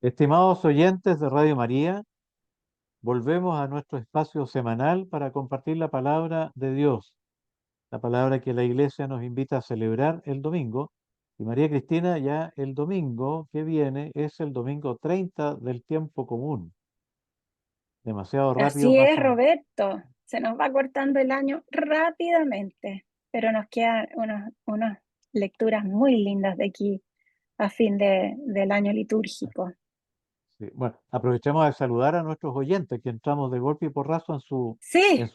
Estimados oyentes de Radio María, volvemos a nuestro espacio semanal para compartir la palabra de Dios, la palabra que la Iglesia nos invita a celebrar el domingo. Y María Cristina, ya el domingo que viene es el domingo 30 del tiempo común. Demasiado rápido Así es, pasa. Roberto. Se nos va cortando el año rápidamente, pero nos quedan unas lecturas muy lindas de aquí a fin del año litúrgico. Sí. Bueno, aprovechemos de saludar a nuestros oyentes que entramos de golpe y porrazo Sí, en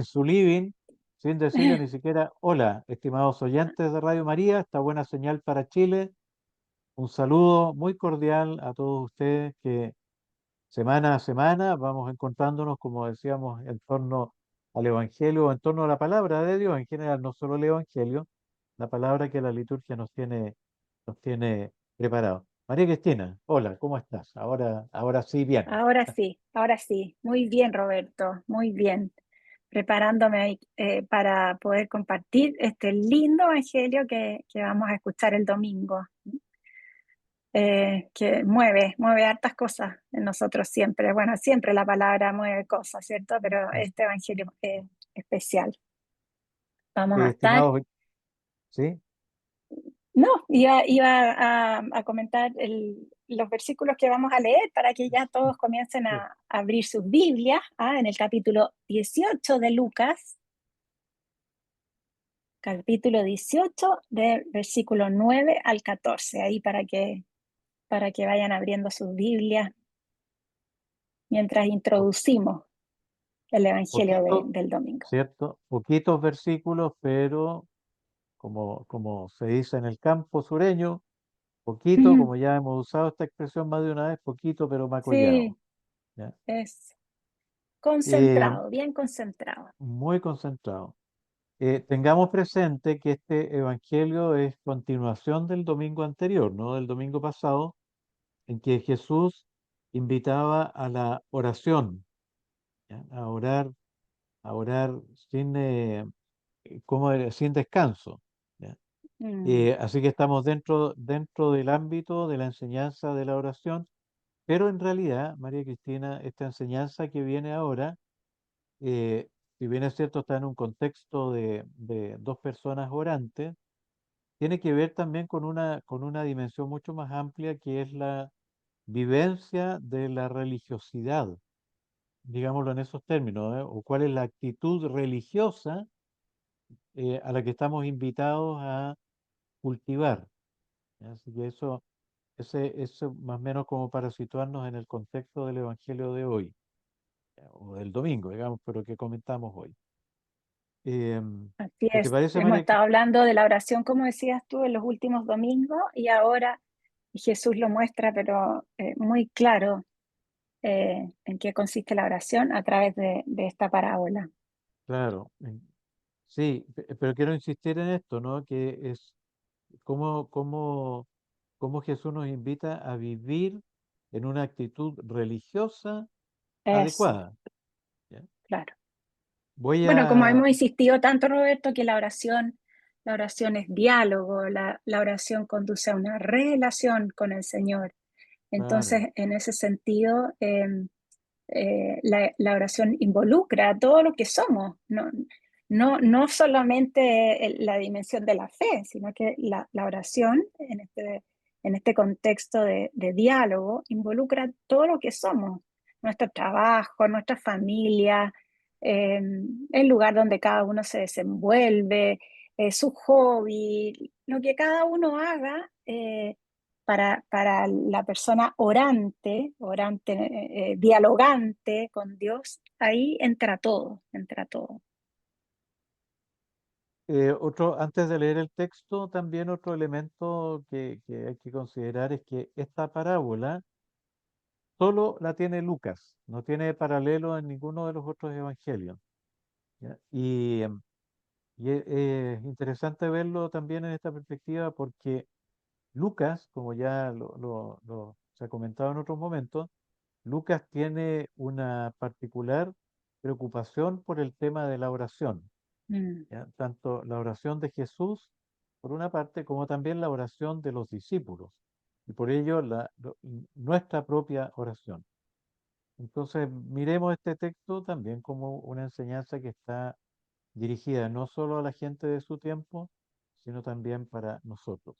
su living, sin decirle ni siquiera hola, estimados oyentes de Radio María, esta buena señal para Chile. Un saludo muy cordial a todos ustedes que semana a semana vamos encontrándonos, como decíamos, en torno al Evangelio, en torno a la palabra de Dios en general, no solo el Evangelio, la palabra que la liturgia nos tiene preparados. María Cristina, hola, ¿cómo estás? Ahora sí, bien. ahora sí. Muy bien, Roberto, muy bien. Preparándome para poder compartir este lindo evangelio que vamos a escuchar el domingo, que mueve hartas cosas en nosotros siempre. Bueno, siempre la palabra mueve cosas, ¿cierto? Pero este evangelio es especial. Vamos a estar. Estimados, ¿sí? No, iba a comentar los versículos que vamos a leer para que ya todos comiencen Sí. a abrir sus Biblias, en el capítulo 18 de Lucas, capítulo 18 del versículo 9 al 14, ahí para que vayan abriendo sus Biblias mientras Po- introducimos el Evangelio Poquito, del domingo. ¿cierto? Poquitos versículos, pero como se dice en el campo sureño, poquito, Ujú. como ya hemos usado esta expresión más de una vez, poquito pero macollado, Sí, ¿ya? es Eh, concentrado, bien concentrado. Muy concentrado. Tengamos presente que este evangelio es continuación del domingo anterior, ¿no? Del domingo pasado, en que Jesús invitaba a la oración, ¿ya? A orar sin, sin descanso, ¿ya? Mm, Así que estamos dentro del ámbito de la enseñanza de la oración, pero en realidad, María Cristina, esta enseñanza que viene ahora, eh, si bien es cierto, está en un contexto de dos personas orantes, tiene que ver también con una dimensión mucho más amplia que es la vivencia de la religiosidad, digámoslo en esos términos, ¿eh? O cuál es la actitud religiosa a la que estamos invitados a cultivar, ¿ya? Así que eso más o menos como para situarnos en el contexto del Evangelio de hoy, ¿ya? O del domingo, digamos, pero que comentamos hoy. así Si te es. parece, Hemos María estado Cristina, hablando de la oración, como decías tú, en los últimos domingos y ahora Jesús lo muestra, pero muy claro en qué consiste la oración a través de esta parábola. claro, sí, pero quiero insistir en esto, ¿no? Que es cómo, cómo, cómo Jesús nos invita a vivir en una actitud religiosa Eso, adecuada, ¿ya? claro. Voy Bueno, como a, hemos insistido tanto, Roberto, que la oración es diálogo, la oración conduce a una relación con el Señor. claro, Entonces, en ese sentido, la oración involucra todo lo que somos, no solamente la dimensión de la fe, sino que la oración en este contexto de diálogo involucra todo lo que somos, nuestro trabajo, nuestra familia, eh, el lugar donde cada uno se desenvuelve, su hobby, lo que cada uno haga. Para la persona orante, dialogante con Dios, ahí entra todo, entra todo. antes de leer el texto, también otro elemento que hay que considerar es que esta parábola solo la tiene Lucas, no tiene paralelo en ninguno de los otros evangelios, ¿ya? Es interesante verlo también en esta perspectiva porque Lucas, como ya se ha comentado en otros momentos, Lucas tiene una particular preocupación por el tema de la oración, Mm, ¿ya? Tanto la oración de Jesús, por una parte, como también la oración de los discípulos. y por ello nuestra propia oración. Entonces, miremos este texto también como una enseñanza que está dirigida no solo a la gente de su tiempo, sino también para nosotros.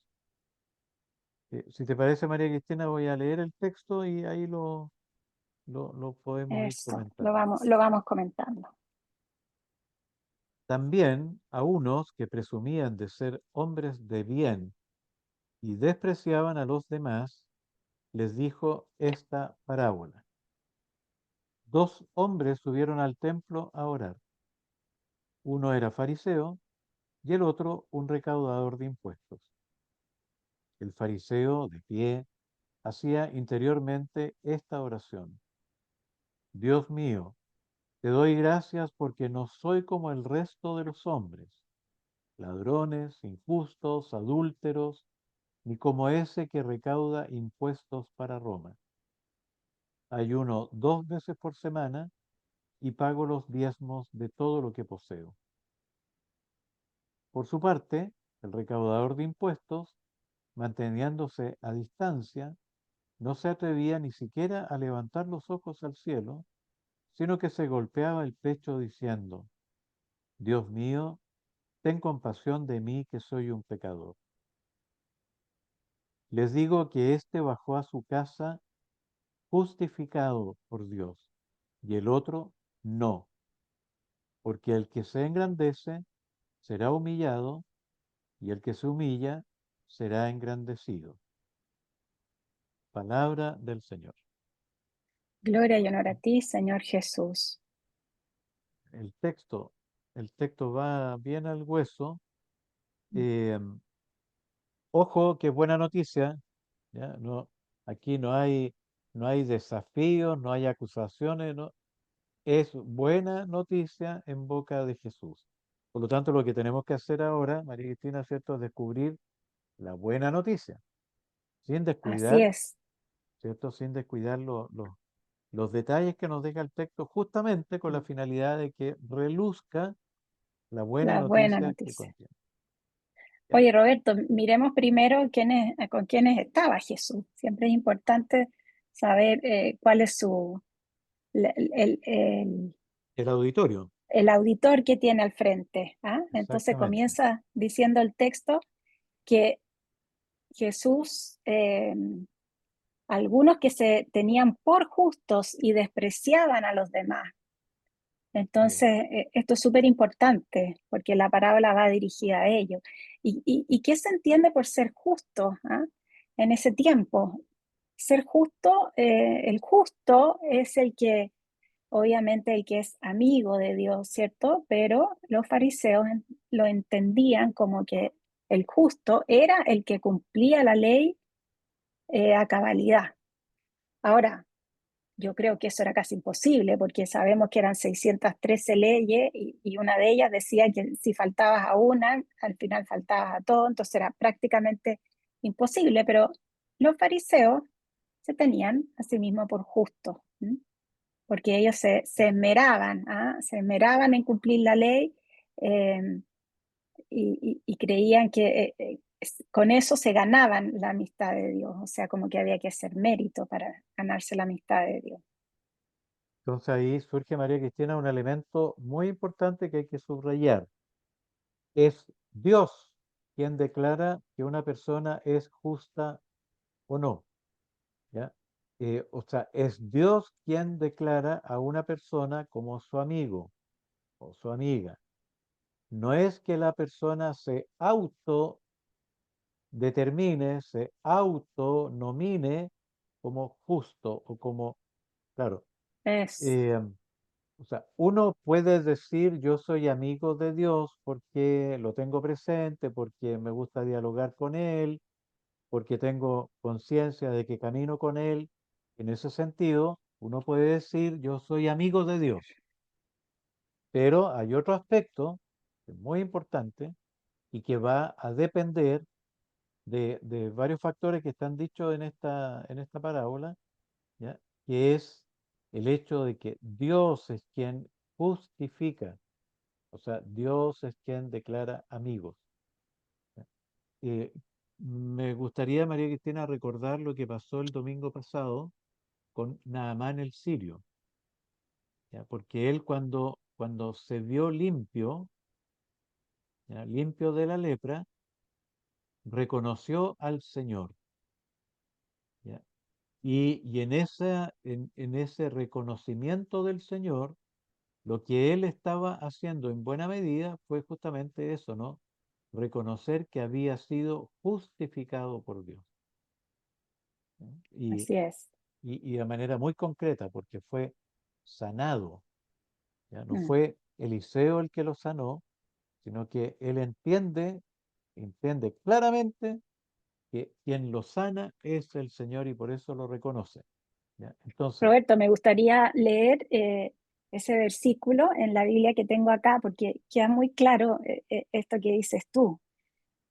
Si te parece, María Cristina, voy a leer el texto y ahí lo podemos ir Eso, comentando. lo vamos comentando. También a unos que presumían de ser hombres de bien y despreciaban a los demás, les dijo esta parábola. Dos hombres subieron al templo a orar. Uno era fariseo y el otro un recaudador de impuestos. El fariseo, de pie, hacía interiormente esta oración. Dios mío, te doy gracias porque no soy como el resto de los hombres, ladrones, injustos, adúlteros, ni como ese que recauda impuestos para Roma. Ayuno 2 veces por semana y pago los diezmos de todo lo que poseo. Por su parte, el recaudador de impuestos, manteniéndose a distancia, no se atrevía ni siquiera a levantar los ojos al cielo, sino que se golpeaba el pecho diciendo, Dios mío, ten compasión de mí que soy un pecador. Les digo que éste bajó a su casa justificado por Dios y el otro no, porque el que se engrandece será humillado y el que se humilla será engrandecido. Palabra del Señor. Gloria y honor a ti, Señor Jesús. El texto, el texto va bien al hueso. Eh, Ojo, que buena noticia, ¿ya? No, aquí no hay desafíos, no hay acusaciones, no, es buena noticia en boca de Jesús. Por lo tanto, lo que tenemos que hacer ahora, María Cristina, ¿cierto?, es descubrir la buena noticia, sin Así descuidar, es, ¿cierto?, sin descuidar los detalles que nos deja el texto, justamente con la finalidad de que reluzca la buena la buena noticia que noticia. contiene. ¿Ya? Oye, Roberto, miremos primero con quiénes estaba Jesús. Siempre es importante saber cuál es el El auditorio, el auditor que tiene al frente. ¿Ah? Entonces exactamente. comienza diciendo el texto que Jesús, algunos que se tenían por justos y despreciaban a los demás. Sí. Entonces, esto es súper importante porque la parábola va dirigida a ellos. ¿Y qué se entiende por ser justo? ¿Ah? En ese tiempo, ser justo, el justo es el que, obviamente, el que es amigo de Dios, ¿cierto? Pero los fariseos lo entendían como que el justo era el que cumplía la ley a cabalidad. Ahora, yo creo que eso era casi imposible porque sabemos que eran 613 leyes y una de ellas decía que si faltabas a una, al final faltabas a todo, entonces era prácticamente imposible, pero los fariseos se tenían a sí mismos por justos, ¿m? Porque ellos se esmeraban, ¿ah? Se esmeraban en cumplir la ley eh, y creían que con eso se ganaban la amistad de Dios, o sea, como que había que hacer mérito para ganarse la amistad de Dios. Entonces ahí surge, María Cristina, un elemento muy importante que hay que subrayar. Es Dios quien declara que una persona es justa o no, ¿ya? O sea, es Dios quien declara a una persona como su amigo o su amiga. No es que la persona se autodetermine, se autonomine como justo o como, claro, Es, eh, o sea, uno puede decir yo soy amigo de Dios porque lo tengo presente, porque me gusta dialogar con Él, porque tengo conciencia de que camino con Él. En ese sentido, uno puede decir yo soy amigo de Dios, pero hay otro aspecto que es muy importante y que va a depender de varios factores que están dichos en esta parábola, ¿ya? Que es el hecho de que Dios es quien justifica. O sea, Dios es quien declara amigos. ¿Ya? Me gustaría, María Cristina, recordar lo que pasó el domingo pasado con Naamán el sirio, ¿ya? Porque él cuando se vio limpio, ¿ya? Limpio de la lepra, reconoció al Señor, ¿ya? Y en ese reconocimiento del Señor, lo que él estaba haciendo en buena medida fue justamente eso, ¿no? Reconocer que había sido justificado por Dios, ¿no? Así es. Y de manera muy concreta, porque fue sanado, ¿ya? No Mm. fue Eliseo el que lo sanó, sino que él entiende claramente que quien lo sana es el Señor y por eso lo reconoce, ¿ya? Entonces, Roberto, me gustaría leer ese versículo en la Biblia que tengo acá, porque queda muy claro esto que dices tú.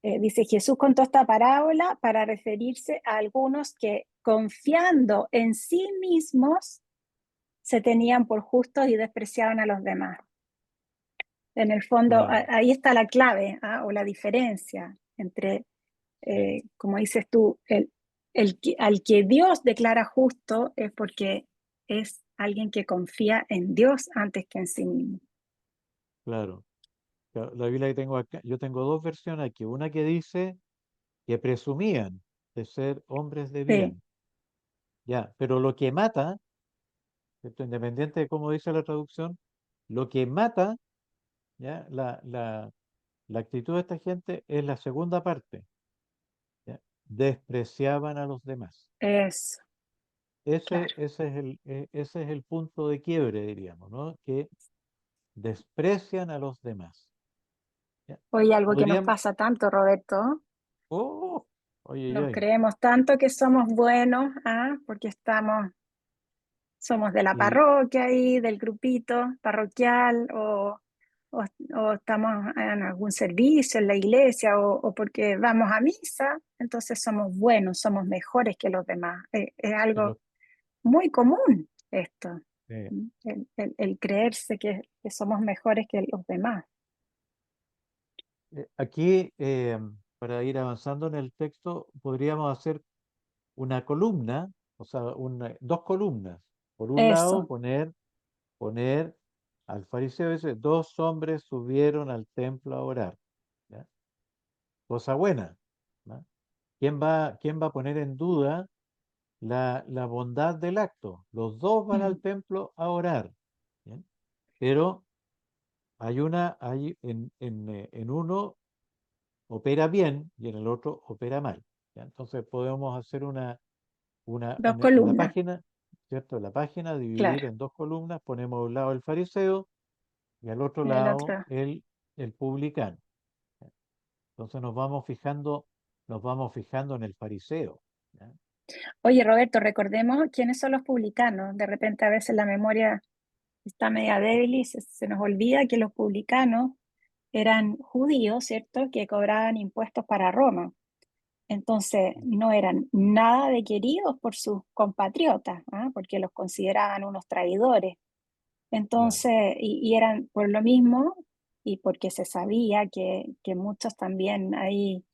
Dice, Jesús contó esta parábola para referirse a algunos que confiando en sí mismos se tenían por justos y despreciaban a los demás. En el fondo, claro, ahí está la clave, ¿ah? O la diferencia entre, sí, como dices tú, al que Dios declara justo es porque es alguien que confía en Dios antes que en sí mismo. claro. La Biblia que tengo acá, yo tengo dos versiones aquí, una que dice que presumían de ser hombres de Sí, bien, ya, pero lo que mata, ¿cierto? Independiente de cómo dice la traducción, lo que mata, ya, la actitud de esta gente es la segunda parte, ¿ya? Despreciaban a los demás. eso, claro. Ese es el punto de quiebre, diríamos, ¿no? Que desprecian a los demás, ¿ya? Hoy algo que nos Podríamos, pasa tanto, Roberto, oh, oye, nos oye, creemos tanto que somos buenos, ¿ah? Porque somos de la y, parroquia y del grupito parroquial o, o estamos en algún servicio en la iglesia o porque vamos a misa, entonces somos buenos, somos mejores que los demás. Es y algo los, muy común esto, eh, el creerse que somos mejores que los demás. aquí, para ir avanzando en el texto, podríamos hacer una columna, o sea, dos columnas. Por un lado, Eso, poner al fariseo, dice, dos hombres subieron al templo a orar, ¿ya? Cosa buena, ¿no? Quién va a poner en duda la bondad del acto? Los dos van al mm, templo a orar, ¿ya? Pero en uno opera bien y en el otro opera mal, ¿ya? Entonces podemos hacer dos en la columnas, página, ¿cierto? En la página dividir claro, en dos columnas, ponemos a un lado el fariseo y al otro el lado otro. el publicano. ¿Ya? Entonces nos vamos fijando en el fariseo, ¿ya? Oye, Roberto, recordemos quiénes son los publicanos. De repente a veces la memoria está media débil y se nos olvida que los publicanos eran judíos, ¿cierto? Que cobraban impuestos para Roma. Entonces, no eran nada de queridos por sus compatriotas, ¿ah? Porque los consideraban unos traidores. Claro, Entonces, y eran por lo mismo y porque se sabía que muchos también ahí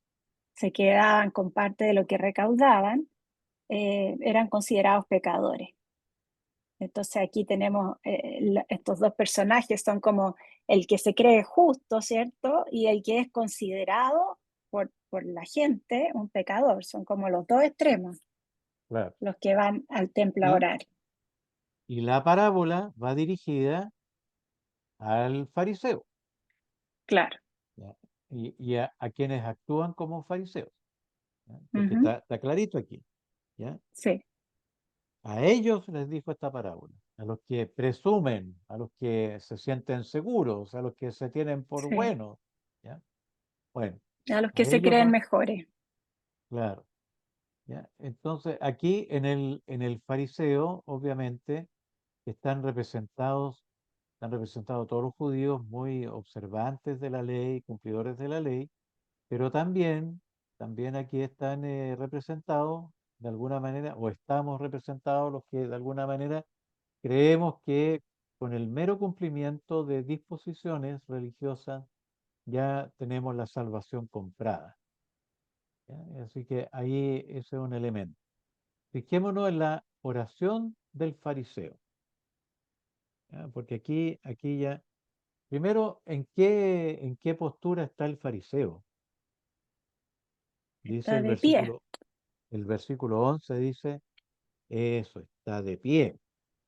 se quedaban con parte de lo que recaudaban, eran considerados pecadores. Entonces aquí tenemos estos dos personajes, son como el que se cree justo, ¿cierto? Y el que es considerado por la gente un pecador. Son como los dos extremos, claro. los que van al templo a Y, orar. y la parábola va dirigida al fariseo, Claro. ¿ya? Y a quienes actúan como fariseos, ¿ya? Porque Ujú. está clarito aquí, ¿ya? Sí, A ellos les dijo esta parábola, a los que presumen, a los que se sienten seguros, a los que se tienen por sí. buenos, ¿ya? Bueno, A los que a se ellos creen va, mejores. claro, ¿ya? Entonces, aquí en el fariseo, obviamente, están representados todos los judíos muy observantes de la ley, cumplidores de la ley, pero también aquí están representados de alguna manera, o estamos representados los que de alguna manera creemos que con el mero cumplimiento de disposiciones religiosas ya tenemos la salvación comprada, ¿ya? Así que ahí ese es un elemento. Fijémonos en la oración del fariseo, ¿ya? Porque aquí ya, primero, en qué postura está el fariseo? Dice Está de pie. el versículo 11 dice, eso, está de pie,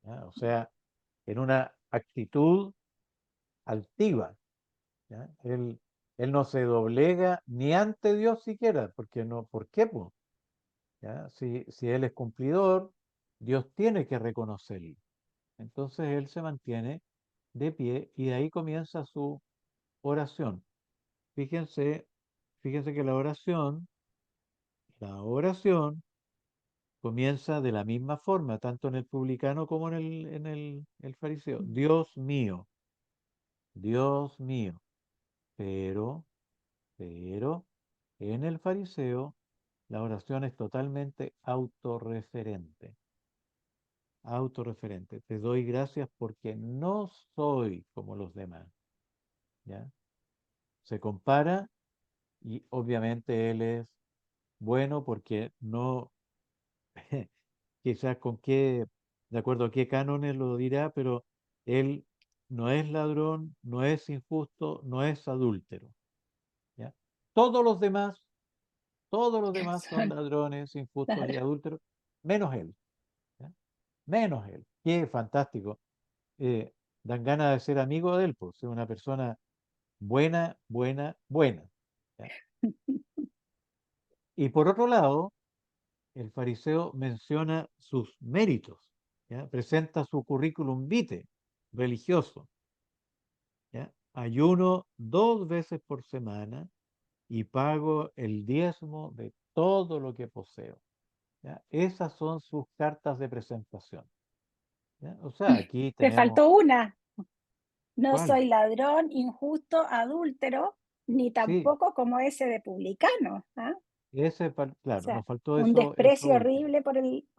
¿ya? O sea, en una actitud altiva, ¿ya? Él no se doblega ni ante Dios siquiera, porque no, ¿por qué, po? ¿Ya? Si él es cumplidor, Dios tiene que reconocerlo. Entonces él se mantiene de pie y de ahí comienza su oración. Fíjense, fíjense que la oración comienza de la misma forma, tanto en el publicano como el fariseo. Dios mío. Pero, pero, en el fariseo, la oración es totalmente autorreferente. Autorreferente. Te doy gracias porque no soy como los demás. ¿Ya? Se compara y obviamente él es bueno porque no, quizás con qué, de acuerdo a qué cánones lo dirá, pero él no es ladrón, no es injusto, no es adúltero. ¿Ya? Todos los demás, todos los demás son Son, ladrones, injustos y claro. adúlteros, menos él. ¿Ya? Menos él. Qué fantástico. Eh, Dan ganas de ser amigo de él, pues, es una persona buena, buena, buena. ¿Ya? Y por otro lado, el fariseo menciona sus méritos, ¿ya? Presenta su currículum vitae religioso, ¿ya? Ayuno 2 veces por semana y pago el diezmo de todo lo que poseo, ¿ya? Esas son sus cartas de presentación, ¿ya? O sea, aquí Te tenemos, faltó una. No ¿cuál? soy ladrón, injusto, adúltero, ni Sí, tampoco como ese de publicano. ¿Ah? O claro, sea, nos faltó un eso desprecio último, horrible por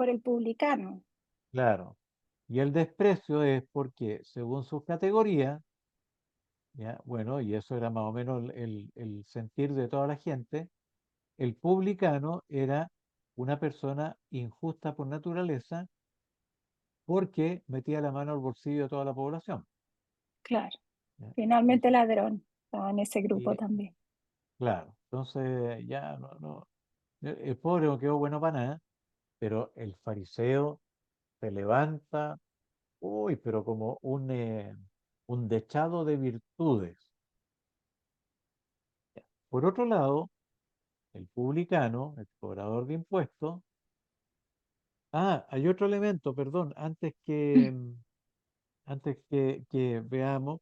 el publicano. claro. Y el desprecio es porque, según sus categorías, ¿ya? Bueno, y eso era más o menos el sentir de toda la gente. El publicano era una persona injusta por naturaleza porque metía la mano al bolsillo de toda la población. Claro, ¿Ya? finalmente Entonces, ladrón. Estaba en ese grupo y, también. claro, entonces ya no, el pobre no quedó bueno para nada, pero el fariseo se levanta, uy, pero como un dechado de virtudes. ¿Ya? Por otro lado, el publicano, el cobrador de impuestos, hay otro elemento, perdón, antes que veamos,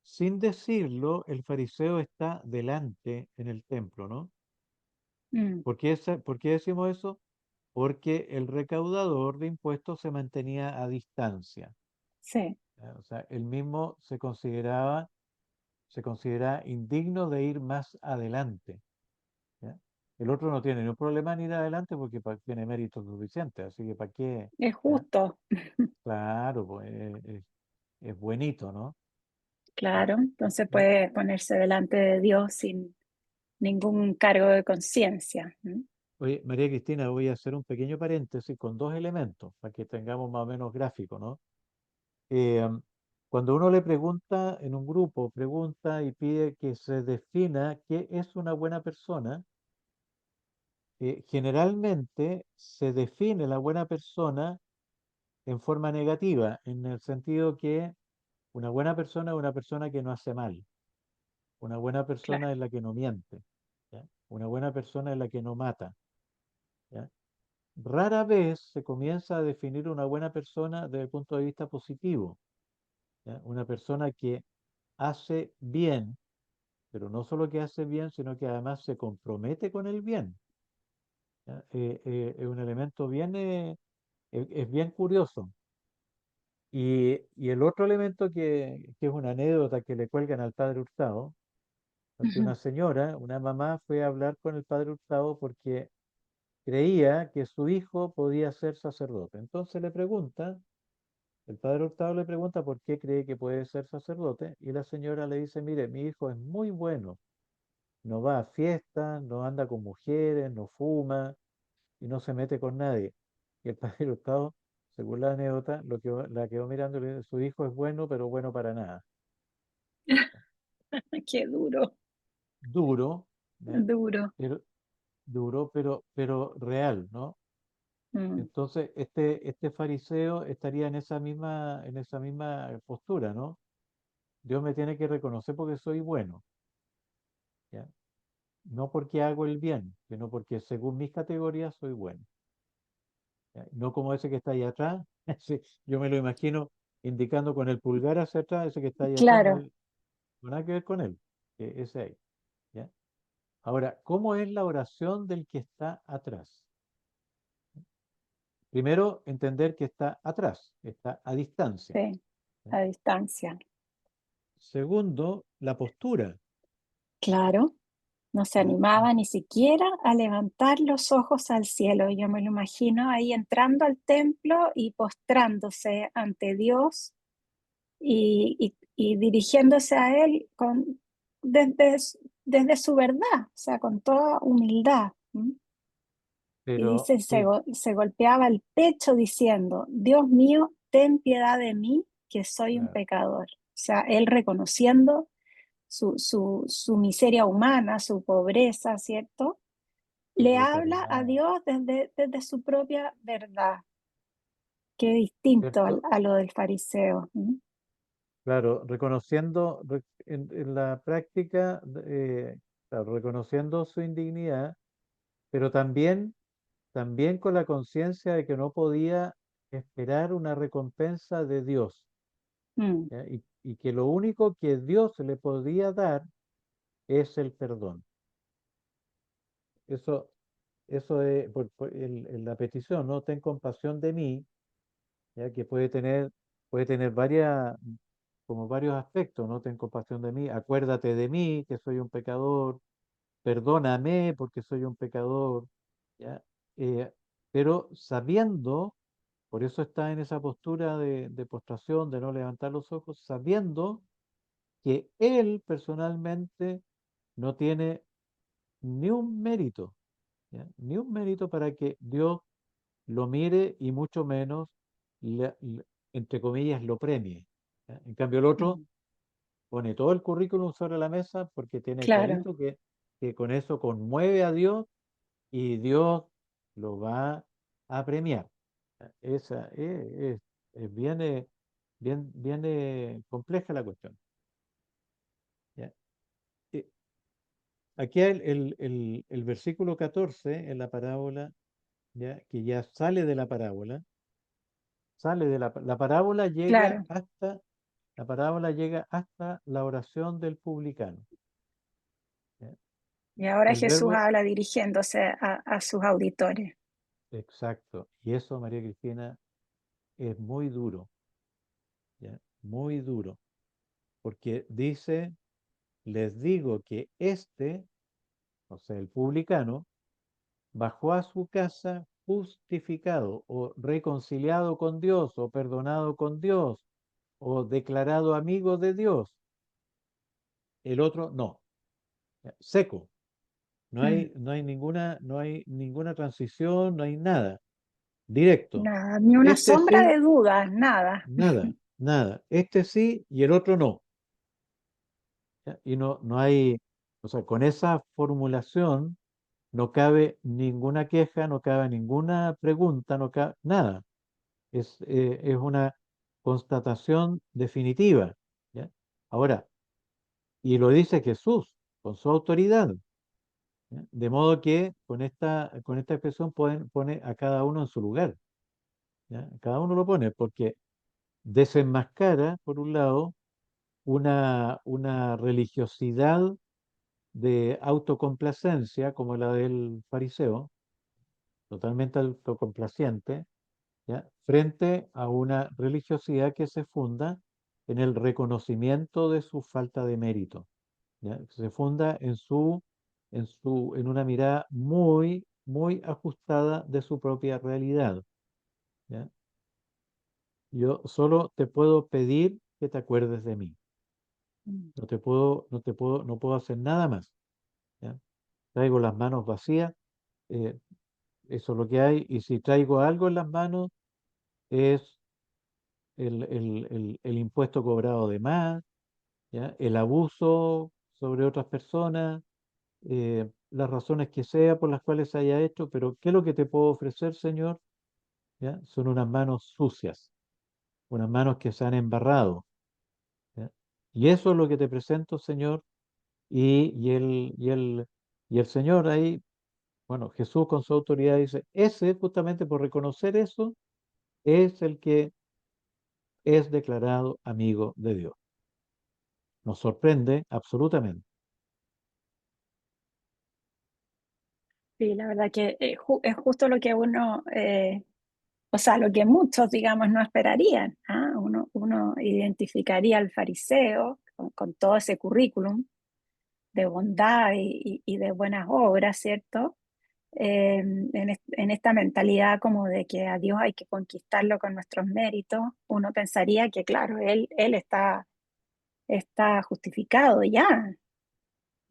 sin decirlo, el fariseo está delante en el templo, ¿no? Mm, ¿Por qué decimos eso? Porque el recaudador de impuestos se mantenía a distancia, sí, ¿ya? O sea, él mismo se considera indigno de ir más adelante, ¿ya? El otro no tiene ningún problema en ir adelante porque tiene méritos suficientes, así que ¿para qué? es ¿Ya? justo, Claro, pues es buenito, ¿no? ¿Ya? claro. Entonces Ma- puede ponerse delante de Dios sin ningún cargo de conciencia. ¿Mm? Oye, María Cristina, voy a hacer un pequeño paréntesis con dos elementos para que tengamos más o menos gráfico, ¿no? Eh, Cuando uno le pregunta en un grupo, pregunta y pide que se defina qué es una buena persona, generalmente se define la buena persona en forma negativa, en el sentido que una buena persona es una persona que no hace mal, una buena Claro, persona es la que no miente, ¿ya? Una buena persona es la que no mata, ¿ya? Rara vez se comienza a definir una buena persona desde el punto de vista positivo, ¿ya? Una persona que hace bien, pero no solo que hace bien, sino que además se compromete con el bien, ¿ya? Es un elemento es bien curioso. Y el otro elemento que es una anécdota que le cuelgan al padre Hurtado, porque ujú, una señora, una mamá, fue a hablar con el padre Hurtado porque creía que su hijo podía ser sacerdote. Entonces el padre Hurtado le pregunta por qué cree que puede ser sacerdote y la señora le dice, mire, mi hijo es muy bueno, no va a fiestas, no anda con mujeres, no fuma y no se mete con nadie. Y el padre Hurtado, según la anécdota, la quedó mirando y le dijo, su hijo es bueno, pero bueno para nada. Qué duro, Duro, ¿ya? duro. Pero, duro, pero real, ¿no? Mm, Entonces, este fariseo estaría en esa misma postura, ¿no? Dios me tiene que reconocer porque soy bueno, ¿ya? No porque hago el bien, sino porque según mis categorías soy bueno. ¿Ya? No como ese que está ahí atrás. Sí, yo me lo imagino indicando con el pulgar hacia atrás, ese que está ahí atrás, claro, no hay nada que ver con él, ese ahí, ¿ya? Ahora, ¿cómo es la oración del que está atrás? Primero, entender que está atrás, está a distancia, sí, ¿ya? a distancia. Segundo, la postura. Claro, no se ¿Ya? animaba ni siquiera a levantar los ojos al cielo. Yo me lo imagino ahí entrando al templo y postrándose ante Dios y dirigiéndose a Él desde, desde su verdad, o sea, con toda humildad. ¿M? Y Pero, dice, se golpeaba el pecho diciendo, Dios mío, ten piedad de mí, que soy un claro, pecador. O sea, él reconociendo su miseria humana, su pobreza, ¿cierto? su Le propia habla a realidad, Dios desde su propia verdad, que es distinto ¿cierto? a lo del fariseo. ¿M? Claro, reconociendo en la práctica, claro, reconociendo su indignidad, pero también con la conciencia de que no podía esperar una recompensa de Dios, Mm, ¿ya? Y que lo único que Dios le podía dar es el perdón. Eso, eso es la petición, ¿no? Ten compasión de mí, ¿ya? Que puede tener como varios aspectos, ¿no? Ten compasión de mí, acuérdate de mí, que soy un pecador, perdóname porque soy un pecador, ¿ya? Eh, pero sabiendo, por eso está en esa postura de postración, de no levantar los ojos, sabiendo que él personalmente no tiene ni un mérito, ¿ya? Ni un mérito para que Dios lo mire y mucho menos, entre comillas, lo premie, ¿ya? En cambio, el otro mm, pone todo el currículum sobre la mesa porque tiene claro. clarito que con eso conmueve a Dios y Dios lo va a premiar. Esa es bien compleja la cuestión. ¿Ya? Eh, Aquí el versículo 14 en la parábola, ¿ya? Que ya sale de la parábola, la parábola Claro. la parábola llega hasta la oración del publicano. ¿Ya? Y ahora El Jesús verbo habla dirigiéndose a sus auditores. exacto. Y eso, María Cristina, es muy duro, ¿ya? Muy duro. Porque dice, les digo que o sea, el publicano, bajó a su casa justificado o reconciliado con Dios o perdonado con Dios o declarado amigo de Dios. El otro no, ¿ya? Seco. Mm, No hay ninguna transición, no hay nada. Directo. nada, ni una Este sombra sí, de dudas, nada. nada, nada. Este sí y el otro no. ¿Ya? Y no hay, o sea, con esa formulación no cabe ninguna queja, no cabe ninguna pregunta, no cabe nada. Es una constatación definitiva, ¿ya? Ahora, y lo dice Jesús con su autoridad, ¿ya? De modo que con esta expresión pone a cada uno en su lugar, ¿ya? Cada uno lo pone porque desenmascara, por un lado, una religiosidad de autocomplacencia como la del fariseo, totalmente autocomplaciente, ¿ya? Frente a una religiosidad que se funda en el reconocimiento de su falta de mérito, ¿ya? Se funda en una mirada muy ajustada de su propia realidad, ¿ya? Yo solo te puedo pedir que te acuerdes de mí. Mm, No puedo hacer nada más. traigo las manos vacías, eh, eso es lo que hay, y si traigo algo en las manos es el impuesto cobrado de más, ¿ya? El abuso sobre otras personas, las razones que sea por las cuales se haya hecho, pero ¿qué es lo que te puedo ofrecer, Señor? ¿Ya? Son unas manos sucias, unas manos que se han embarrado, ¿ya? Y eso es lo que te presento, Señor, y el Señor ahí, bueno, Jesús con su autoridad dice, ese justamente por reconocer eso, es el que es declarado amigo de Dios. Nos sorprende absolutamente. Sí, la verdad que es justo lo que uno, o sea, lo que muchos, digamos, no esperarían. ¿Ah? Uno identificaría al fariseo con todo ese currículum de bondad y de buenas obras, ¿cierto? En esta mentalidad como de que a Dios hay que conquistarlo con nuestros méritos, uno pensaría que, claro, él está justificado ya,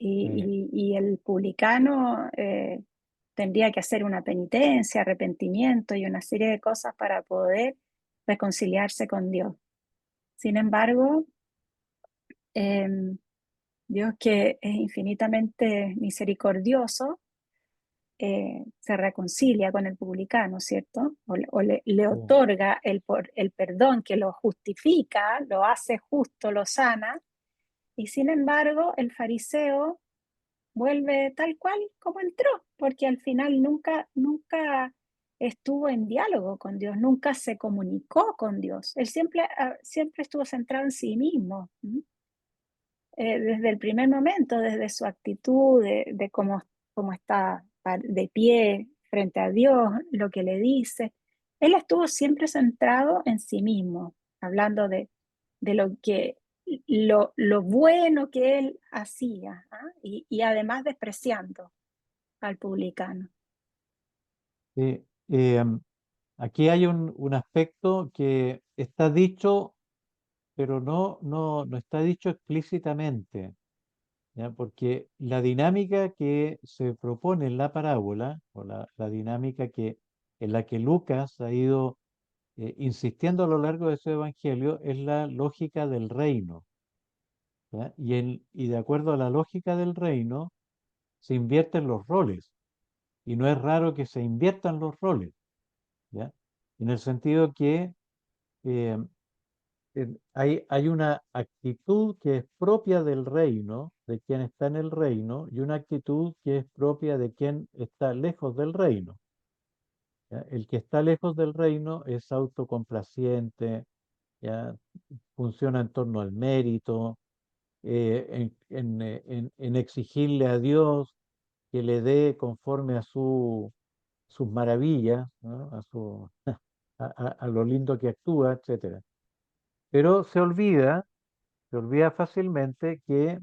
Eh, y el publicano tendría que hacer una penitencia, arrepentimiento y una serie de cosas para poder reconciliarse con Dios. Sin embargo, eh, Dios, que es infinitamente misericordioso, se reconcilia con el publicano, ¿cierto? Le oh, otorga el perdón que lo justifica, lo hace justo, lo sana, y sin embargo el fariseo vuelve tal cual como entró, porque al final nunca estuvo en diálogo con Dios, nunca se comunicó con Dios. Él siempre estuvo centrado en sí mismo. ¿M? Desde el primer momento, desde su actitud, de cómo está de pie frente a Dios, lo que le dice. Él estuvo siempre centrado en sí mismo, hablando de lo bueno que él hacía, ¿ah? Y además despreciando al publicano. sí, aquí hay un aspecto que está dicho, pero no está dicho explícitamente, ¿ya? Porque la dinámica que se propone en la parábola, o la dinámica en la que Lucas ha ido insistiendo a lo largo de su evangelio, es la lógica del reino, ¿ya? Y de acuerdo a la lógica del reino, se invierten los roles, y no es raro que se inviertan los roles, ¿ya? En el sentido que eh, hay una actitud que es propia del reino, de quien está en el reino, y una actitud que es propia de quien está lejos del reino, ¿ya? El que está lejos del reino es autocomplaciente, ¿ya? Funciona en torno al mérito, en exigirle a Dios que le dé conforme a sus maravillas, ¿no? A lo lindo que actúa, etcétera. Pero se olvida fácilmente que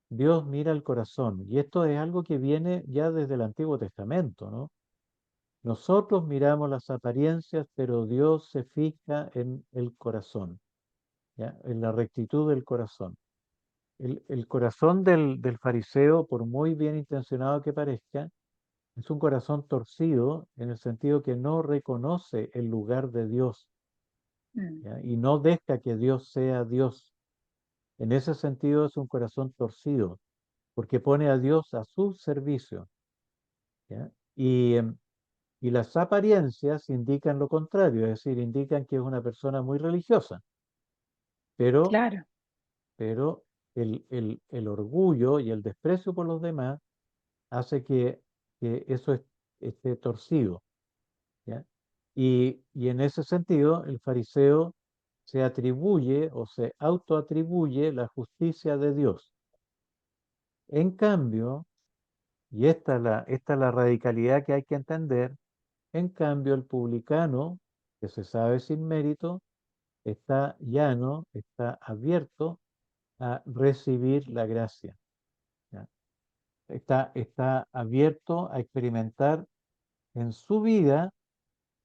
Dios mira el corazón. Y esto es algo que viene ya desde el Antiguo Testamento, ¿no? Nosotros miramos las apariencias, pero Dios se fija en el corazón, ¿ya? En la rectitud del corazón. El corazón del fariseo, por muy bien intencionado que parezca, es un corazón torcido en el sentido que no reconoce el lugar de Dios, Mm, ¿ya? Y no deja que Dios sea Dios. En ese sentido es un corazón torcido, porque pone a Dios a su servicio, ¿ya? Y las apariencias indican lo contrario, es decir, indican que es una persona muy religiosa, pero, claro, pero el orgullo y el desprecio por los demás hace que eso esté torcido, ¿ya? Y en ese sentido, el fariseo se atribuye o se autoatribuye la justicia de Dios. En cambio, y esta es la radicalidad que hay que entender, en cambio el publicano, que se sabe sin mérito, está llano, está abierto a recibir la gracia, ¿ya? Está abierto a experimentar en su vida,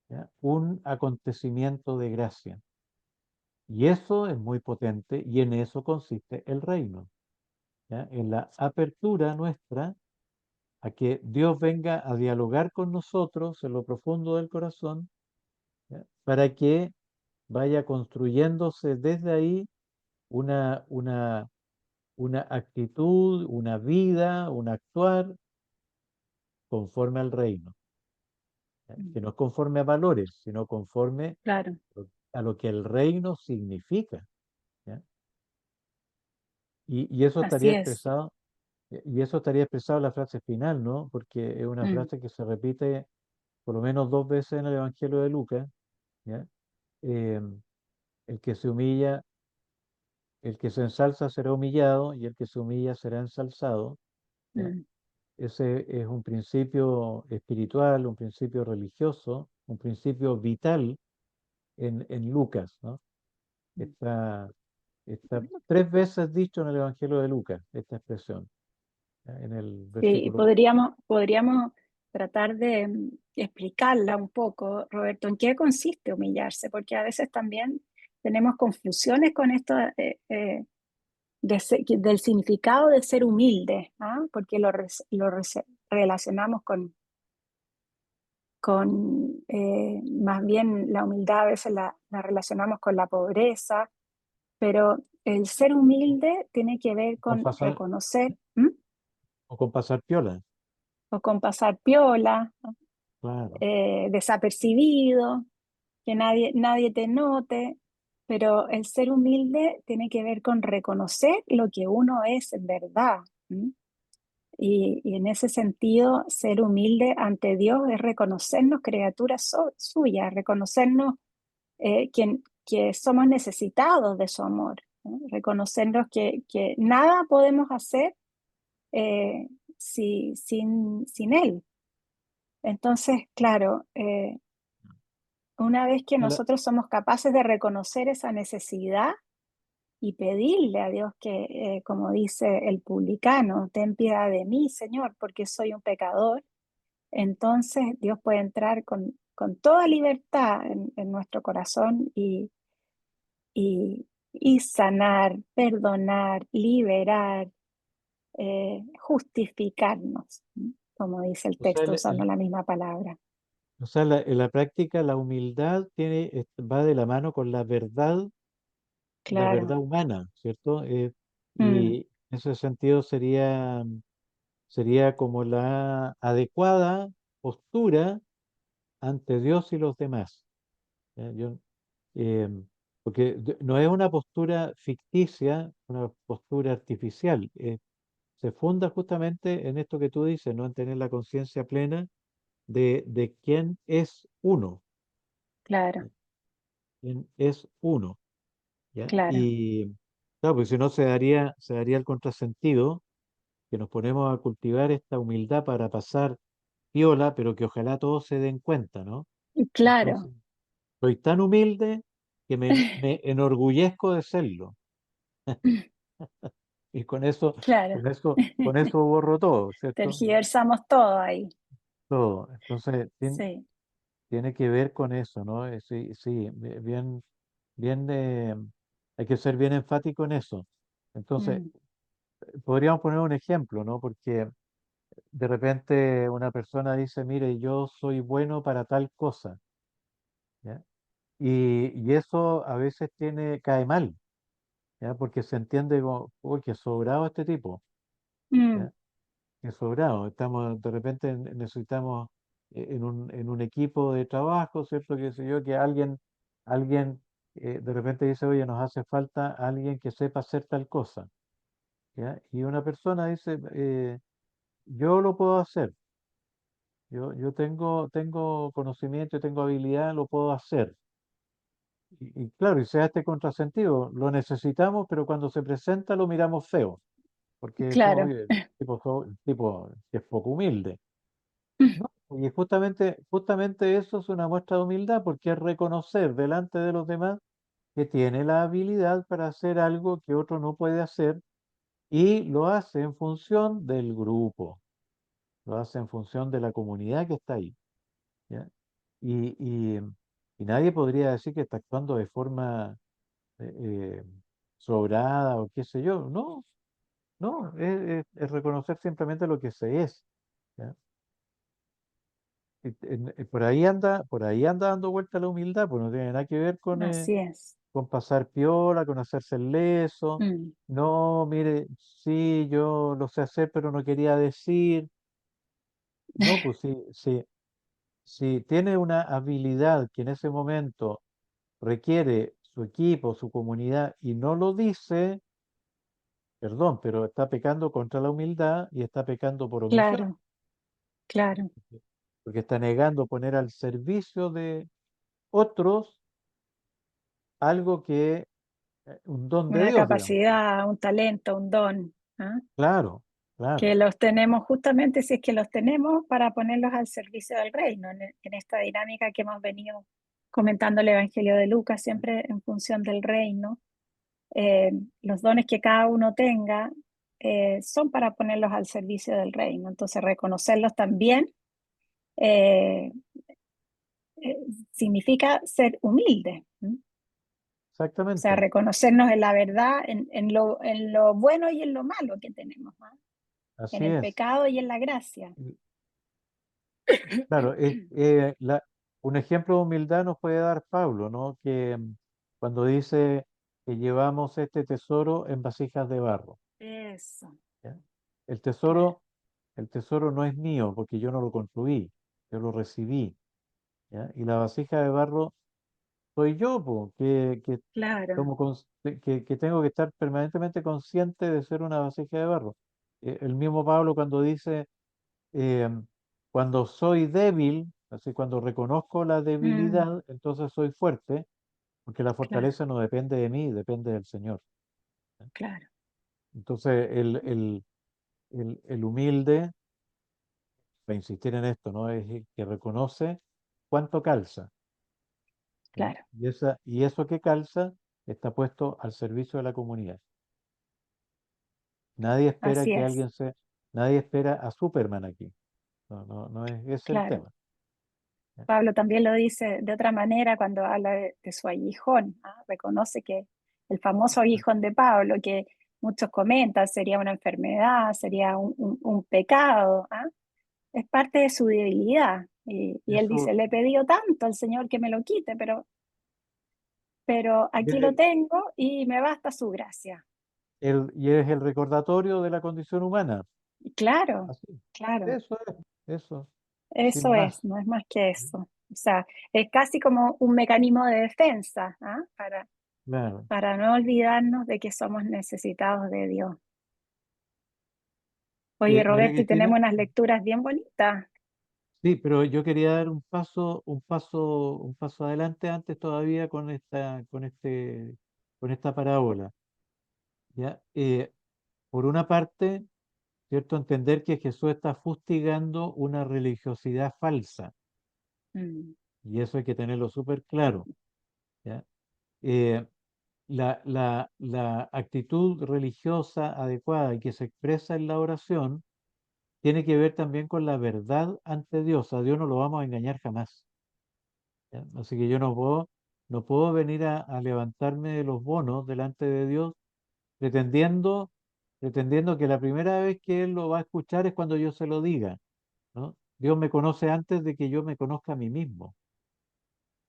¿ya? Un acontecimiento de gracia. Y eso es muy potente y en eso consiste el reino, ¿ya? En la apertura nuestra a que Dios venga a dialogar con nosotros en lo profundo del corazón, ¿ya? Para que vaya construyéndose desde ahí una, una, una actitud, una vida, un actuar conforme al reino, ¿ya? Mm. Que no es conforme a valores, sino conforme Claro, a lo que el reino significa, ¿ya? Y eso estaría así es. expresado, y eso estaría expresado en la frase final, ¿no? Porque es una Mm, frase que se repite por lo menos dos veces en el Evangelio de Lucas, ¿ya? Em, el que se humilla, el que se ensalza será humillado y el que se humilla será ensalzado, ¿ya? mm, Ese es un principio espiritual, un principio religioso, un principio vital en Lucas, ¿no? mm. Está, está tres veces dicho en el Evangelio de Lucas, esta expresión, ¿ya? En el Sí, y versículo, podríamos tratar de explicarla un poco, Roberto, en qué consiste humillarse, porque a veces también tenemos confusiones con esto del significado de ser humilde, ¿ah? Porque relacionamos con más bien la humildad a veces la relacionamos con la pobreza, pero el ser humilde tiene que ver con con pasar, reconocer, ¿m? o con pasar piola, O con pasar piola, claro. desapercibido, que nadie te note, pero el ser humilde tiene que ver con reconocer lo que uno es en verdad. ¿M? Y en ese sentido, ser humilde ante Dios es reconocernos criaturas suyas, reconocernos que somos necesitados de su amor, ¿no? Reconocernos que nada podemos hacer sin Él. Entonces, claro, una vez que La- nosotros somos capaces de reconocer esa necesidad y pedirle a Dios que, como dice el publicano, ten piedad de mí, Señor, porque soy un pecador, entonces Dios puede entrar con toda libertad en nuestro corazón y sanar, perdonar, liberar, justificarnos, ¿no? Como dice el o sea, texto usando la misma palabra. o sea, en la práctica la humildad va de la mano con la Claro. verdad humana, ¿cierto? Mm, Y en ese sentido sería como la adecuada postura ante Dios y los demás, ¿ya? Eh, porque no es una postura ficticia, una postura artificial, se funda justamente en esto que tú dices, ¿no? En tener la conciencia plena de quién es uno, claro, ¿ya? Quién es uno, ¿ya? claro. Y claro, porque si no se daría el contrasentido que nos ponemos a cultivar esta humildad para pasar piola, pero que ojalá todos se den cuenta, ¿no? Claro. Entonces, soy tan humilde que me enorgullezco de serlo. Y Claro. con eso borro todo, ¿cierto? Tergiversamos todo ahí. Todo. Entonces, Sí. tiene que ver con eso, ¿no? Sí, sí, bien, hay que ser bien enfático en eso. Entonces, Mm, podríamos poner un ejemplo, ¿no? Porque de repente una persona dice, mire, yo soy bueno para tal cosa, ¿ya? Y eso a veces cae mal, ¿ya? Porque se entiende como, uy, que sobrado este tipo, mm, ¿ya? Que sobrado. De repente necesitamos en un equipo de trabajo, ¿cierto? Que sé yo, que alguien de repente dice, oye, nos hace falta alguien que sepa hacer tal cosa, ¿ya? Y una persona dice, yo lo puedo hacer, yo tengo conocimiento, tengo habilidad, lo puedo hacer. Y claro, y se da este contrasentido, lo necesitamos, pero cuando se presenta lo miramos feo, porque decimos, claro. oye, el tipo que es poco humilde. No, y justamente eso es una muestra de humildad, porque es reconocer delante de los demás que tiene la habilidad para hacer algo que otro no puede hacer y lo hace en función del grupo, lo hace en función de la comunidad que está ahí, ¿ya? Y, y, y nadie podría decir que está actuando de forma eh, eh, sobrada o qué sé yo. No, no, es reconocer simplemente lo que se es. ¿ya? Por ahí anda dando vuelta la humildad, pues no tiene nada que ver Así es. con pasar piola, con hacerse el leso. Mm. No, mire, sí, yo lo sé hacer, pero no quería decir. No, pues sí, sí, si tiene una habilidad que en ese momento requiere su equipo, su comunidad, y no lo dice, perdón, pero está pecando contra la humildad y está pecando por omisión, Claro, claro. porque está negando poner al servicio de otros algo que un don de Una Dios, digamos. capacidad, un talento, un don, ¿ah? Claro, Que claro, los tenemos justamente, si es que los tenemos, para ponerlos al servicio del reino, en esta dinámica que hemos venido comentando el Evangelio de Lucas, siempre en función del reino. Eh, los dones que cada uno tenga son para ponerlos al servicio del reino. Entonces, reconocerlos también eh, eh, significa ser humilde. ¿M? O sea, exactamente. reconocernos en la verdad, en lo bueno y en lo malo que tenemos, ¿no? En Así el es. pecado y en la gracia. Y claro, un ejemplo de humildad nos puede dar Pablo, ¿no? Que cuando dice que llevamos este tesoro en vasijas de barro, Eso, ¿ya? El claro, tesoro, el tesoro no es mío porque yo no lo construí, yo lo recibí, ¿ya? Y la vasija de barro soy yo, po, claro. que tengo que estar permanentemente consciente de ser una vasija de barro. El mismo Pablo cuando dice, eh, cuando soy débil, así cuando reconozco la Mm, debilidad, entonces soy fuerte, porque la claro, fortaleza no depende de mí, depende del Señor. claro, Entonces, el humilde, para insistir en esto, ¿no? Es el que reconoce cuánto calza, ¿ya? claro. Y eso que calza está puesto al servicio de la comunidad. Nadie espera Así que es, nadie espera a Superman aquí. No, no, no es ese es el claro. tema. ¿Ya? Pablo también lo dice de otra manera cuando habla de su aguijón, ¿ah? Reconoce que el famoso aguijón de Pablo, que muchos comentan, sería una enfermedad, sería un pecado, ¿ah? Es parte de su debilidad. Y él dice, Eso, le he pedido tanto al Señor que me lo quite, pero y aquí es lo tengo y me basta su gracia. y es el recordatorio de la condición humana. Y claro, Así. claro, Eso es, eso, sin eso es, más. no es más que eso. O sea, es casi como un mecanismo de defensa, ¿ah? Claro. Para no olvidarnos de que somos necesitados de Dios. Oye, María Roberto, y Cristina, tenemos unas lecturas bien bonitas. sí, pero yo quería dar un paso adelante antes todavía con esta parábola. ¿Ya? Por una parte, ¿cierto? Entender que Jesús está fustigando una religiosidad falsa, Mm, y eso hay que tenerlo súper claro, ¿ya? Eh, la actitud religiosa adecuada y que se expresa en la oración tiene que ver también con la verdad ante Dios. A Dios no lo vamos a engañar jamás, ¿ya? Así que yo no puedo venir a levantarme de los bonos delante de Dios pretendiendo, pretendiendo que la primera vez que Él lo va a escuchar es cuando yo se lo diga, ¿no? Dios me conoce antes de que yo me conozca a mí mismo,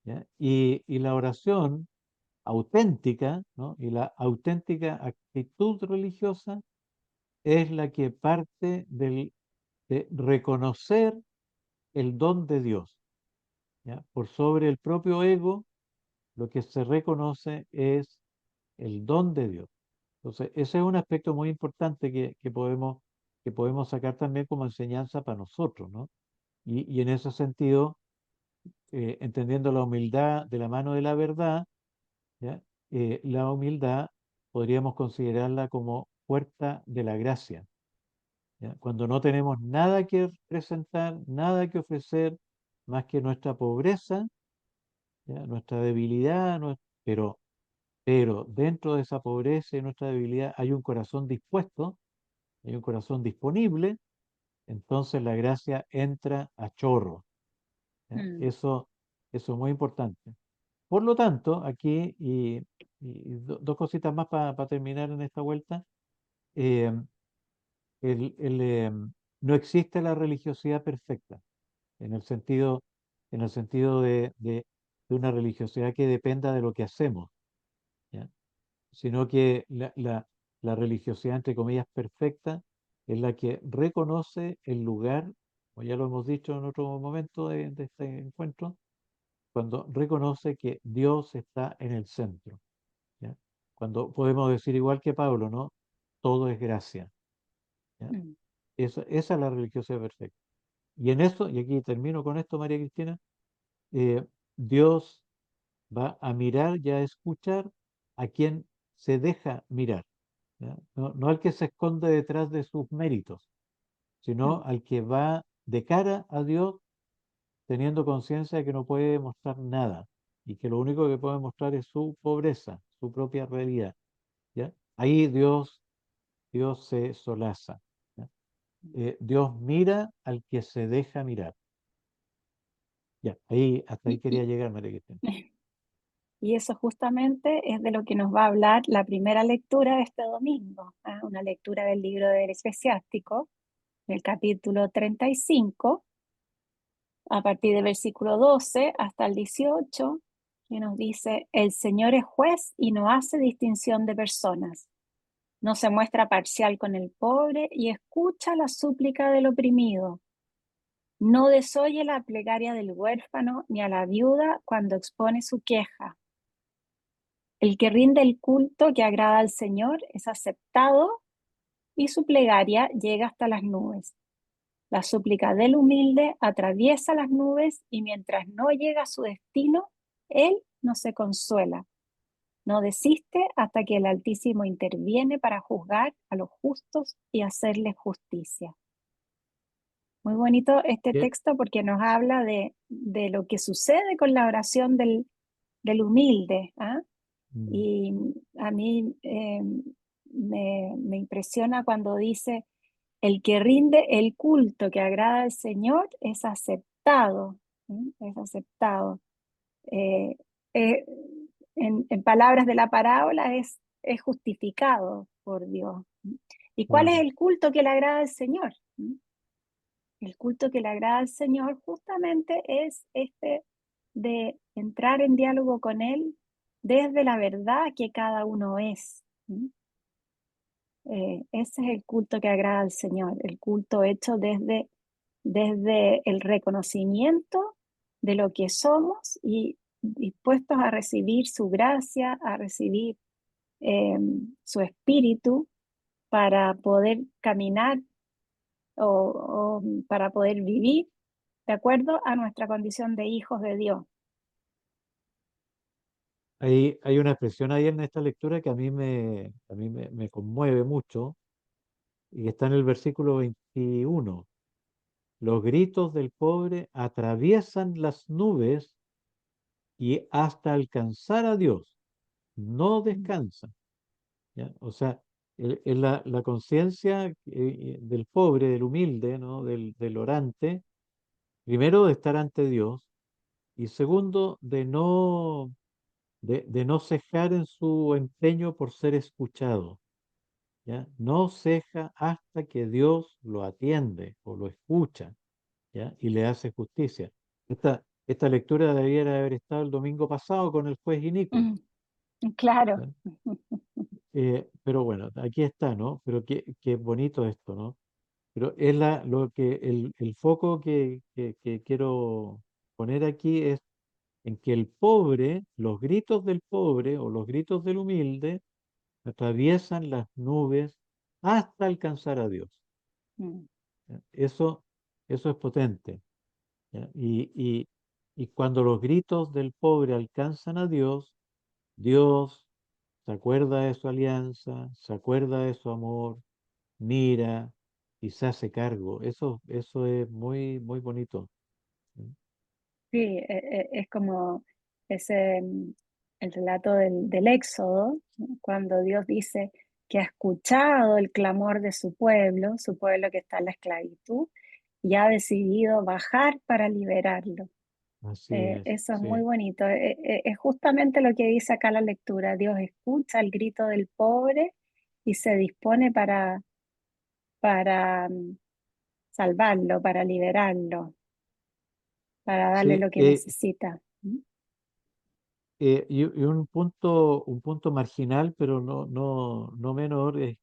¿ya? Y la oración auténtica, ¿no? Y la auténtica actitud religiosa es la que parte de reconocer el don de Dios, ¿ya? Por sobre el propio ego, lo que se reconoce es el don de Dios. Entonces, ese es un aspecto muy importante que podemos sacar también como enseñanza para nosotros, ¿no? Y en ese sentido, entendiendo la humildad de la mano de la verdad, ¿ya? La humildad podríamos considerarla como puerta de la gracia, ¿ya? Cuando no tenemos nada que presentar, nada que ofrecer, más que nuestra pobreza, ¿ya? Nuestra debilidad, pero dentro de esa pobreza y nuestra debilidad hay un corazón dispuesto, hay un corazón disponible, entonces la gracia entra a chorro, ¿ya? mm, Eso es muy importante. Por lo tanto, aquí, dos cositas más para terminar en esta vuelta. eh, el, el, eh, no existe la religiosidad perfecta, en el sentido, de una religiosidad que dependa de lo que hacemos, ¿ya? Sino que la religiosidad, entre comillas, perfecta es la que reconoce el lugar, como ya lo hemos dicho en otro momento de este encuentro, cuando reconoce que Dios está en el centro, ¿ya? Cuando podemos decir igual que Pablo, ¿no? Todo es gracia, ¿ya? Mm, Esa es la religiosidad perfecta. Y en eso, y aquí termino con esto, María Cristina, eh, Dios va a mirar y a escuchar a quien se deja mirar, ¿ya? No, no al que se esconde detrás de sus méritos, sino mm, al que va de cara a Dios teniendo conciencia de que no puede mostrar nada y que lo único que puede mostrar es su pobreza, su propia realidad, ¿ya? Ahí Dios se solaza, ¿ya? Dios mira al que se deja mirar. Ya, ahí, hasta ahí Y, y, quería llegar, María Cristina. y eso justamente es de lo que nos va a hablar la primera lectura de este domingo, ¿ah? Una lectura del libro del Eclesiástico, del capítulo 35, a partir del versículo 12 hasta el 18, que nos dice: el Señor es juez y no hace distinción de personas. No se muestra parcial con el pobre y escucha la súplica del oprimido. No desoye la plegaria del huérfano ni a la viuda cuando expone su queja. El que rinde el culto que agrada al Señor es aceptado y su plegaria llega hasta las nubes. La súplica del humilde atraviesa las nubes y mientras no llega a su destino, él no se consuela. No desiste hasta que el Altísimo interviene para juzgar a los justos y hacerles justicia. Muy bonito este ¿Qué? texto porque nos habla de lo que sucede con la oración del humilde, ¿ah? Mm, Y a mí me impresiona cuando dice: el que rinde el culto que agrada al Señor es aceptado, ¿sí? Es aceptado. Eh, eh, en palabras de la parábola, es justificado por Dios. ¿Y cuál es claro. el culto que le agrada al Señor? El culto que le agrada al Señor justamente es este de entrar en diálogo con Él desde la verdad que cada uno es. Ese es el culto que agrada al Señor, el culto hecho desde el reconocimiento de lo que somos y dispuestos a recibir su gracia, a recibir su espíritu para poder caminar o para poder vivir de acuerdo a nuestra condición de hijos de Dios. Hay una expresión ahí en esta lectura que a mí me conmueve mucho y está en el versículo 21. Los gritos del pobre atraviesan las nubes y hasta alcanzar a Dios no Mm, descansan, ¿ya? O sea, es la conciencia del pobre, del humilde, ¿no? Del orante, primero de estar ante Dios y segundo de no cejar en su empeño por ser escuchado, ¿ya? No ceja hasta que Dios lo atiende o lo escucha, ¿ya? Y le hace justicia. Esta lectura debiera haber estado el domingo pasado con el juez inicuo, mm, claro. ¿ya? Pero bueno, aquí está, ¿no? Pero qué bonito esto, ¿no? Pero es el foco que quiero poner aquí es en que el pobre, los gritos del pobre o los gritos del humilde, atraviesan las nubes hasta alcanzar a Dios, Mm, ¿ya? Eso es potente, ¿ya? Y cuando los gritos del pobre alcanzan a Dios, Dios se acuerda de su alianza, se acuerda de su amor, mira y se hace cargo. Eso es muy, muy bonito, ¿sí? sí, es como ese, el relato del Éxodo, ¿no? Cuando Dios dice que ha escuchado el clamor de su pueblo que está en la esclavitud, y ha decidido bajar para liberarlo. Así es, Eso es muy sí. bonito. Es justamente lo que dice acá la lectura. Dios escucha el grito del pobre y se dispone para salvarlo, para liberarlo, para darle Sí, lo que necesita. y un punto marginal, pero no menor, es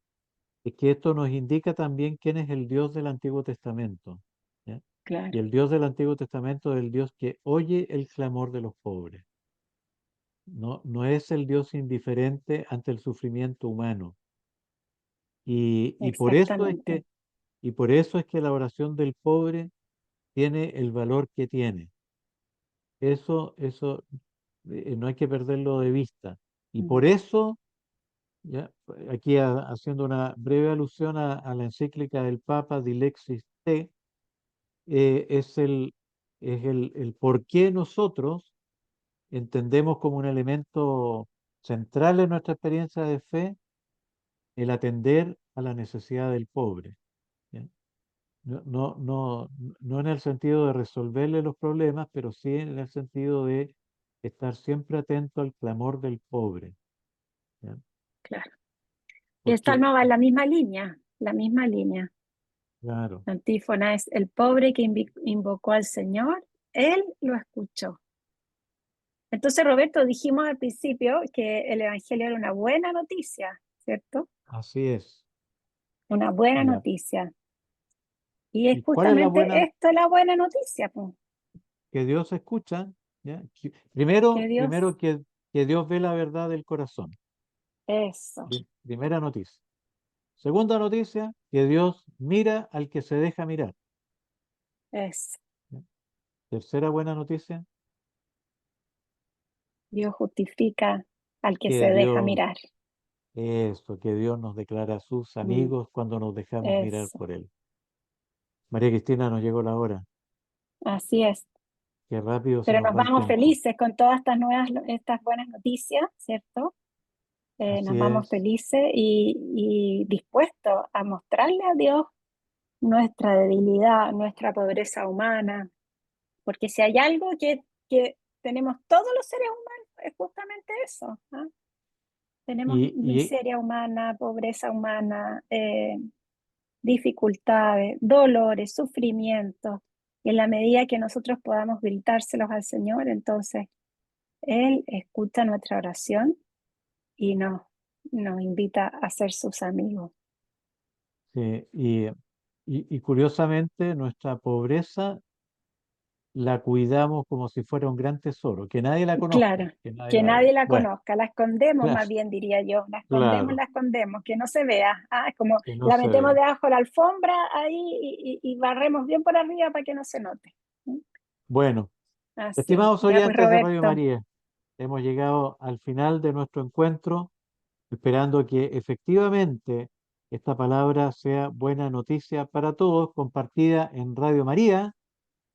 que esto nos indica también quién es el Dios del Antiguo Testamento. ¿Ya? Y Claro, el Dios del Antiguo Testamento es el Dios que oye el clamor de los pobres. No es el Dios indiferente ante el sufrimiento humano. Y por eso es exactamente. y por eso es que la oración del pobre tiene el valor que tiene. Eso no hay que perderlo de vista. Y Mm, por eso, ya, aquí haciendo una breve alusión a la encíclica del Papa Dilexis Te, es el por qué nosotros entendemos como un elemento central en nuestra experiencia de fe el atender a la necesidad del pobre. ¿Ya? No en el sentido de resolverle los problemas, pero sí en el sentido de estar siempre atento al clamor del pobre. ¿Ya? claro. Y el Porque, Salmo va en la misma línea, la misma línea. claro, La antífona es: el pobre que invocó al Señor, Él lo escuchó. Entonces, Roberto, dijimos al principio que el Evangelio era una buena noticia, ¿cierto? así es. Una buena Ya. noticia. Y es ¿Y cuál es la justamente buena esto la buena noticia, pues, que Dios escucha? ¿Ya? que Dios, Primero que Dios ve la verdad del corazón. eso, Primera noticia. Segunda noticia, que Dios mira al que se deja mirar. es, ¿Ya? Tercera buena noticia, Dios justifica al que se que deja Dios, mirar. que Dios nos declara sus Mm, amigos cuando nos dejamos mirar eso, por Él. María Cristina, nos llegó la hora. así es. Qué rápido se Pero nos nos va el vamos tiempo. felices con todas estas buenas noticias, ¿cierto? Nos Así vamos es. felices y dispuestos a mostrarle a Dios nuestra debilidad, nuestra pobreza humana, porque si hay algo que tenemos todos los seres humanos, es justamente eso. ¿Ah? Tenemos Y, y, miseria humana, pobreza humana, dificultades, dolores, sufrimientos. Y en la medida que nosotros podamos gritárselos al Señor, entonces Él escucha nuestra oración y nos invita a ser sus amigos. sí, y curiosamente, nuestra pobreza la cuidamos como si fuera un gran tesoro, que nadie la conozca, Claro, que nadie que la vea. nadie la Bueno, conozca, la escondemos claro, más bien, diría yo, claro, la escondemos, que no se vea. Ah, es como que no la se metemos vea. debajo de la alfombra ahí y barremos bien por arriba para que no se note. ¿Mm? Bueno, Así, estimados ya pues oyentes de Radio Roberto, María, hemos llegado al final de nuestro encuentro, esperando que efectivamente esta palabra sea buena noticia para todos, compartida en Radio María,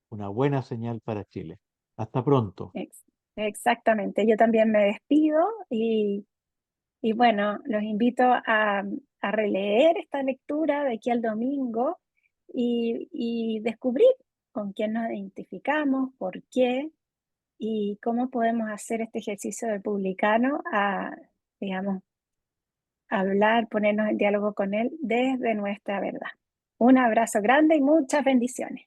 una buena señal para Chile. Hasta pronto. ex- exactamente, yo también me despido y bueno, los invito a releer esta lectura de aquí al domingo y descubrir con quién nos identificamos, por qué y cómo podemos hacer este ejercicio del publicano a, digamos, hablar, ponernos en diálogo con él desde nuestra verdad. Un abrazo grande y muchas bendiciones.